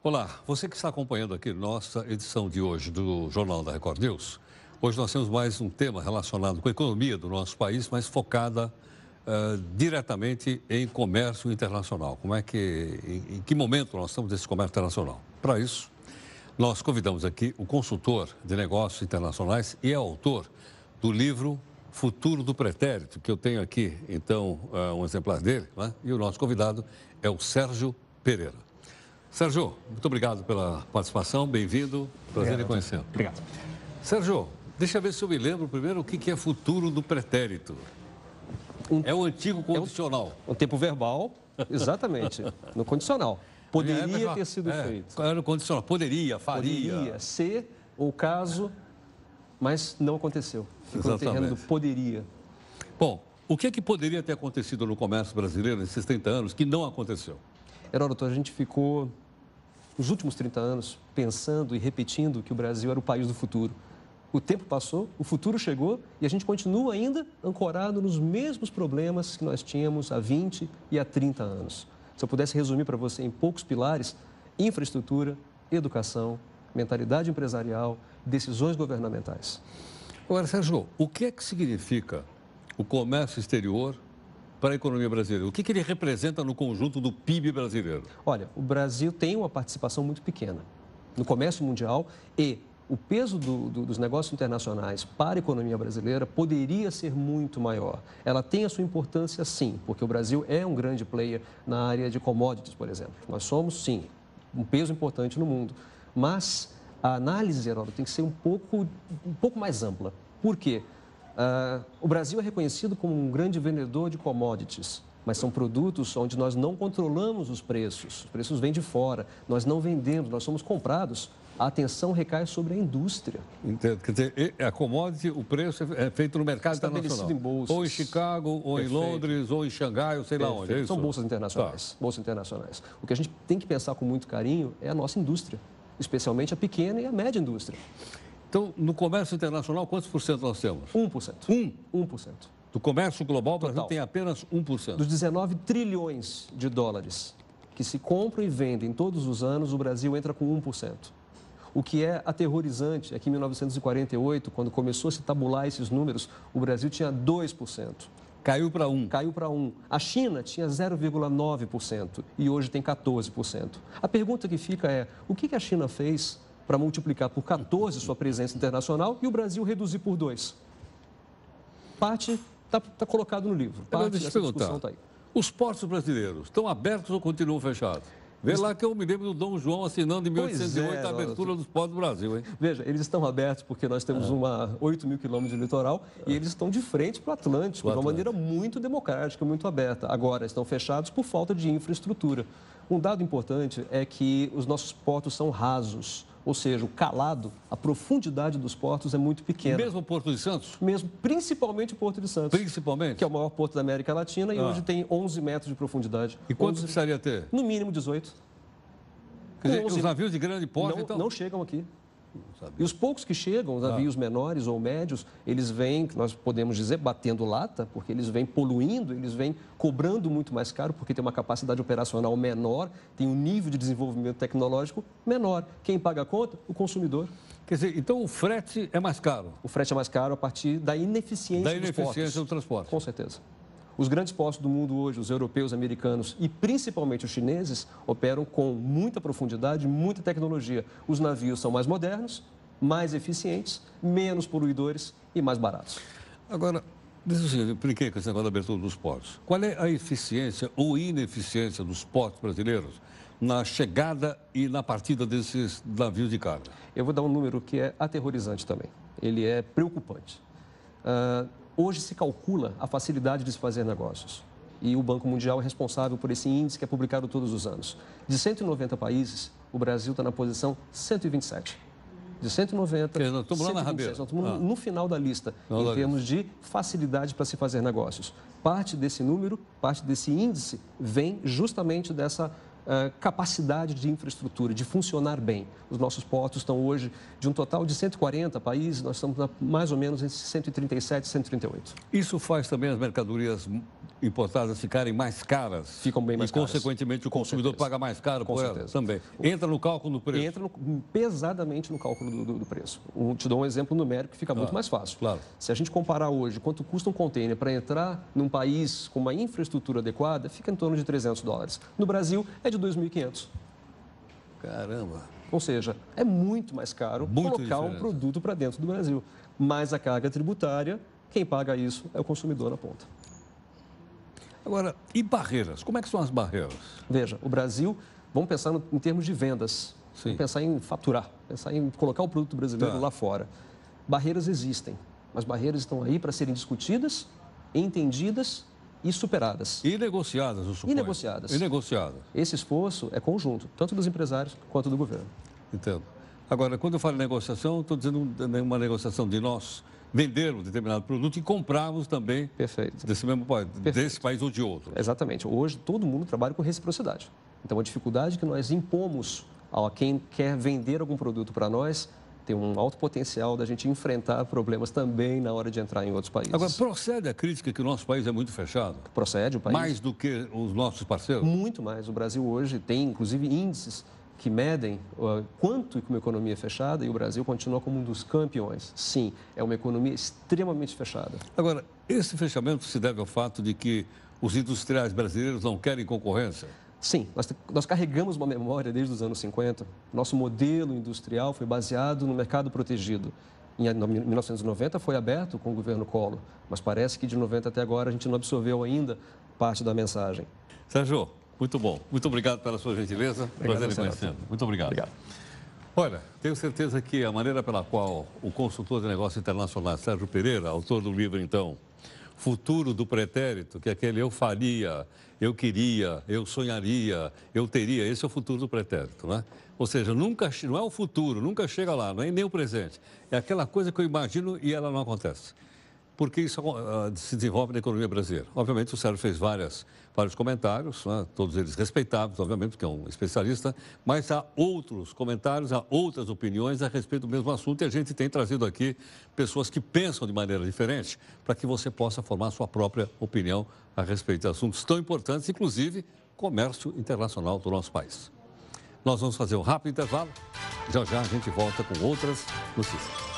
Olá, você que está acompanhando aqui nossa edição de hoje do Jornal da Record News. Hoje nós temos mais um tema relacionado com a economia do nosso país, mas focada diretamente em comércio internacional. Em que momento nós estamos desse comércio internacional? Para isso, nós convidamos aqui o consultor de negócios internacionais e é autor do livro Futuro do Pretérito, que eu tenho aqui, então, um exemplar dele, né? E o nosso convidado é o Sérgio Pereira. Sérgio, muito obrigado pela participação, bem-vindo, prazer em conhecê-lo. Obrigado. Sérgio, deixa eu ver se eu me lembro primeiro o que é futuro do pretérito. É o antigo condicional. Um tempo verbal, exatamente, no condicional. Poderia ter sido feito. Era o condicional, poderia, faria. Poderia ser, ou caso, mas não aconteceu. Ficou no terreno do poderia. Bom, o que é que poderia ter acontecido no comércio brasileiro nesses 30 anos que não aconteceu? Heródoto, a gente ficou, nos últimos 30 anos, pensando e repetindo que o Brasil era o país do futuro. O tempo passou, o futuro chegou e a gente continua ainda ancorado nos mesmos problemas que nós tínhamos há 20 e há 30 anos. Se eu pudesse resumir para você em poucos pilares: infraestrutura, educação, mentalidade empresarial, decisões governamentais. Agora, Sérgio, o que é que significa o comércio exterior para a economia brasileira? O que ele representa no conjunto do PIB brasileiro? Olha, o Brasil tem uma participação muito pequena no comércio mundial e o peso dos negócios internacionais para a economia brasileira poderia ser muito maior. Ela tem a sua importância, sim, porque o Brasil é um grande player na área de commodities, por exemplo. Nós somos, sim, um peso importante no mundo. Mas a análise, Heródoto, tem que ser um pouco mais ampla. Por quê? O Brasil é reconhecido como um grande vendedor de commodities, mas são produtos onde nós não controlamos os preços vêm de fora, nós não vendemos, nós somos comprados. A atenção recai sobre a indústria. Entendo. Quer dizer, a commodity, o preço é feito no mercado internacional. Em bolsas. Ou em Chicago, ou em Londres, ou em Xangai, ou sei lá onde. É isso? São bolsas internacionais. Bolsas internacionais. O que a gente tem que pensar com muito carinho é a nossa indústria, especialmente a pequena e a média indústria. Então, no comércio internacional, quantos por cento nós temos? 1%. 1%. Do comércio global, o Brasil tem apenas 1%. Dos 19 trilhões de dólares que se compram e vendem todos os anos, o Brasil entra com 1%. O que é aterrorizante é que em 1948, quando começou a se tabular esses números, o Brasil tinha 2%. Caiu para 1%. Caiu para 1%. A China tinha 0,9% e hoje tem 14%. A pergunta que fica é: o que a China fez para multiplicar por 14 sua presença internacional e o Brasil reduzir por 2? Parte está colocado no livro. Parte deixa eu dessa perguntar. discussão está aí. Os portos brasileiros estão abertos ou continuam fechados? Vê lá que eu me lembro do Dom João assinando em 1808 a abertura dos portos do Brasil, hein? Veja, eles estão abertos porque nós temos 8 mil quilômetros de litoral e eles estão de frente para o Atlântico, de uma maneira muito democrática, muito aberta. Agora, estão fechados por falta de infraestrutura. Um dado importante é que os nossos portos são rasos, ou seja, o calado, a profundidade dos portos é muito pequena. Mesmo o Porto de Santos? Mesmo, principalmente o Porto de Santos. Principalmente? Que é o maior porto da América Latina e hoje tem 11 metros de profundidade. E quanto precisaria ter? No mínimo 18. Quer dizer, os navios de grande porte não chegam aqui. E os poucos que chegam, os navios menores ou médios, eles vêm, nós podemos dizer, batendo lata, porque eles vêm poluindo, eles vêm cobrando muito mais caro, porque tem uma capacidade operacional menor, tem um nível de desenvolvimento tecnológico menor. Quem paga a conta? O consumidor. Quer dizer, então o frete é mais caro? O frete é mais caro a partir da ineficiência dos portos. Do transporte. Com certeza. Os grandes portos do mundo hoje, os europeus, americanos e principalmente os chineses, operam com muita profundidade, muita tecnologia. Os navios são mais modernos, mais eficientes, menos poluidores e mais baratos. Agora, deixa eu explicar com esse negócio da abertura dos portos. Qual é a eficiência ou ineficiência dos portos brasileiros na chegada e na partida desses navios de carga? Eu vou dar um número que é aterrorizante também. Ele é preocupante. Hoje se calcula a facilidade de se fazer negócios. E o Banco Mundial é responsável por esse índice que é publicado todos os anos. De 190 países, o Brasil está na posição 127. De 190, nós estamos lá na rabeira. Nós estamos no final da lista, em termos de facilidade para se fazer negócios. Parte desse número, parte desse índice, vem justamente dessa capacidade de infraestrutura, de funcionar bem. Os nossos portos estão hoje, de um total de 140 países, nós estamos mais ou menos entre 137 e 138. Isso faz também as mercadorias importadas ficarem mais caras. Ficam bem mais e, caras. Consequentemente, o consumidor paga mais caro por elas também. Entra no cálculo do preço. Entra pesadamente no cálculo do preço. Te dou um exemplo numérico que fica muito mais fácil. Claro. Se a gente comparar hoje quanto custa um container para entrar num país com uma infraestrutura adequada, fica em torno de $300. No Brasil, é de 2.500. Caramba! Ou seja, é muito mais caro colocar um produto para dentro do Brasil. Mas a carga tributária, quem paga isso é o consumidor na ponta. Agora, e barreiras? Como é que são as barreiras? Veja, o Brasil, vamos pensar em termos de vendas. Sim. Vamos pensar em faturar, pensar em colocar o produto brasileiro lá fora. Barreiras existem, mas barreiras estão aí para serem discutidas, entendidas e superadas. E negociadas, eu suponho. E negociadas. E negociadas. Esse esforço é conjunto, tanto dos empresários quanto do governo. Entendo. Agora, quando eu falo em negociação, estou dizendo uma negociação de nós vender um determinado produto e comprarmos também desse mesmo país, desse país ou de outro. Exatamente. Hoje, todo mundo trabalha com reciprocidade. Então, a dificuldade que nós impomos a quem quer vender algum produto para nós tem um alto potencial da gente enfrentar problemas também na hora de entrar em outros países. Agora, procede a crítica que o nosso país é muito fechado? Procede, o país. Mais do que os nossos parceiros? Muito mais. O Brasil hoje tem, inclusive, índices que medem quanto que uma economia é fechada e o Brasil continua como um dos campeões. Sim, é uma economia extremamente fechada. Agora, esse fechamento se deve ao fato de que os industriais brasileiros não querem concorrência? Sim, nós carregamos uma memória desde os anos 50. Nosso modelo industrial foi baseado no mercado protegido. Em 1990 foi aberto com o governo Collor, mas parece que de 90 até agora a gente não absorveu ainda parte da mensagem. Sérgio, muito bom. Muito obrigado pela sua gentileza. Prazer em conhecê-lo. Muito obrigado. Obrigado. Olha, tenho certeza que a maneira pela qual o consultor de negócios internacionais, Sérgio Pereira, autor do livro, então, Futuro do Pretérito, que é aquele eu faria, eu queria, eu sonharia, eu teria, esse é o futuro do pretérito, né? Ou seja, nunca, não é o futuro, nunca chega lá, não é nem o presente. É aquela coisa que eu imagino e ela não acontece. Porque isso se desenvolve na economia brasileira. Obviamente, o Sérgio fez vários comentários, né? Todos eles respeitáveis, obviamente, porque é um especialista, mas há outros comentários, há outras opiniões a respeito do mesmo assunto e a gente tem trazido aqui pessoas que pensam de maneira diferente para que você possa formar a sua própria opinião a respeito de assuntos tão importantes, inclusive comércio internacional do nosso país. Nós vamos fazer um rápido intervalo, já já a gente volta com outras notícias.